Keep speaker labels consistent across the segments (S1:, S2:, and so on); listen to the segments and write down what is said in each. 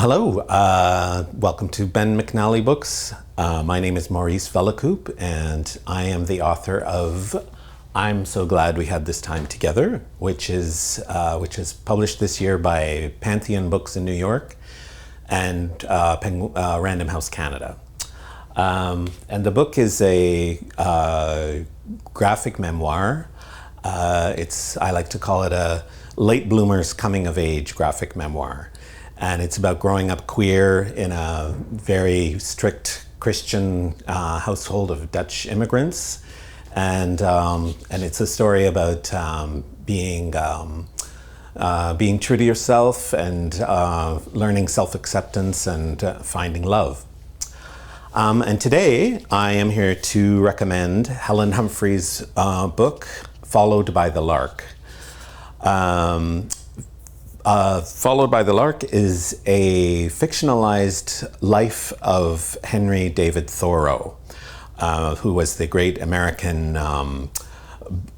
S1: Hello, welcome to Ben McNally Books. My name is Maurice Velacoop, and I am the author of I'm So Glad We Had This Time Together, which is published this year by Pantheon Books in New York and Random House Canada. And the book is a graphic memoir. I like to call it a late bloomer's coming of age graphic memoir. And it's about growing up queer in a very strict Christian household of Dutch immigrants. And it's a story about being true to yourself and learning self-acceptance and finding love. And today I am here to recommend Helen Humphrey's book, Followed by the Lark. Followed by the Lark is a fictionalized life of Henry David Thoreau, who was the great American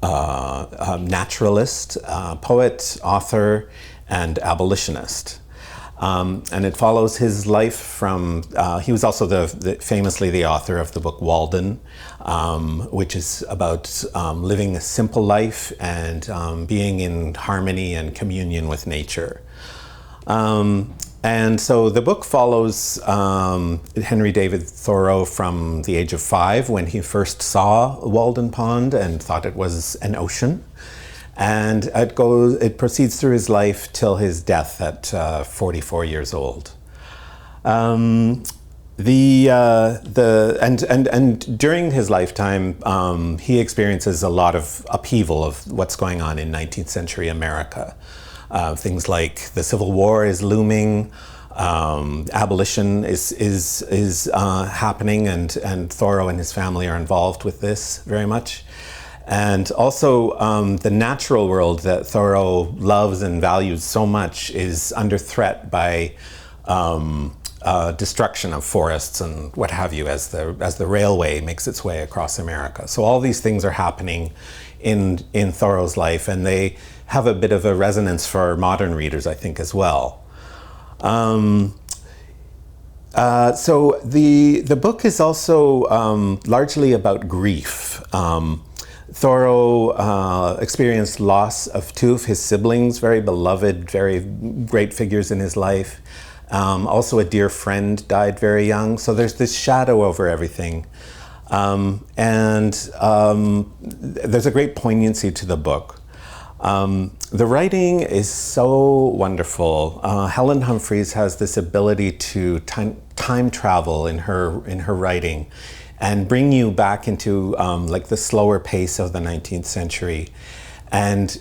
S1: naturalist, poet, author, and abolitionist. And it follows his life from, he was also famously the author of the book Walden, which is about living a simple life and being in harmony and communion with nature. And so the book follows Henry David Thoreau from the age of 5 when he first saw Walden Pond and thought it was an ocean. And it proceeds through his life till his death at 44 years old. And during his lifetime, he experiences a lot of upheaval of what's going on in 19th century America. Things like the Civil War is looming, abolition is happening, and Thoreau and his family are involved with this very much. And also the natural world that Thoreau loves and values so much is under threat by destruction of forests and what have you as the railway makes its way across America. So all these things are happening in Thoreau's life, and they have a bit of a resonance for modern readers, I think, as well. So the book is also largely about grief. Thoreau experienced loss of 2 of his siblings, very beloved, very great figures in his life. Also a dear friend died very young, so there's this shadow over everything. There's a great poignancy to the book. The writing is so wonderful. Helen Humphreys has this ability to time travel in her writing and bring you back into like the slower pace of the 19th century. And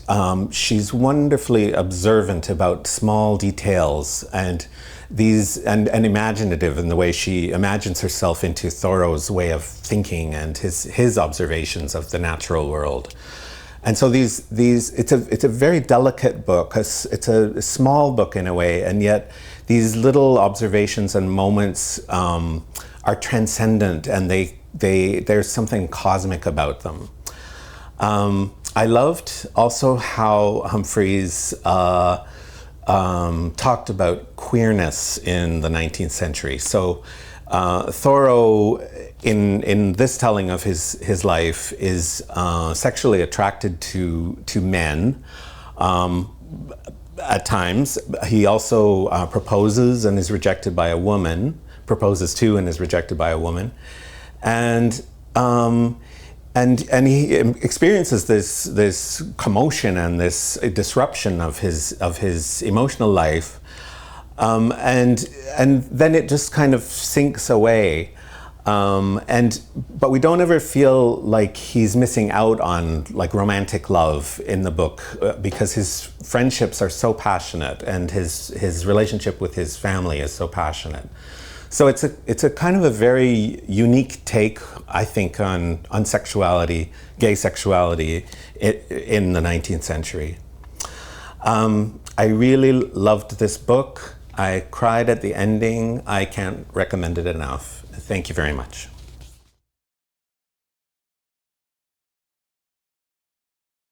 S1: she's wonderfully observant about small details and imaginative in the way she imagines herself into Thoreau's way of thinking and his observations of the natural world. And so it's a very delicate book. It's a small book in a way, and yet these little observations and moments are transcendent, and there's something cosmic about them. I loved also how Humphreys talked about queerness in the 19th century. So Thoreau, in this telling of his life, is sexually attracted to men. At times, he also proposes and is rejected by a woman. Proposes to and is rejected by a woman, and he experiences this commotion and this disruption of his emotional life, and then it just kind of sinks away, but we don't ever feel like he's missing out on like romantic love in the book because his friendships are so passionate and his relationship with his family is so passionate. So it's a kind of a very unique take, I think, on sexuality, gay sexuality in the 19th century. I really loved this book. I cried at the ending. I can't recommend it enough. Thank you very much.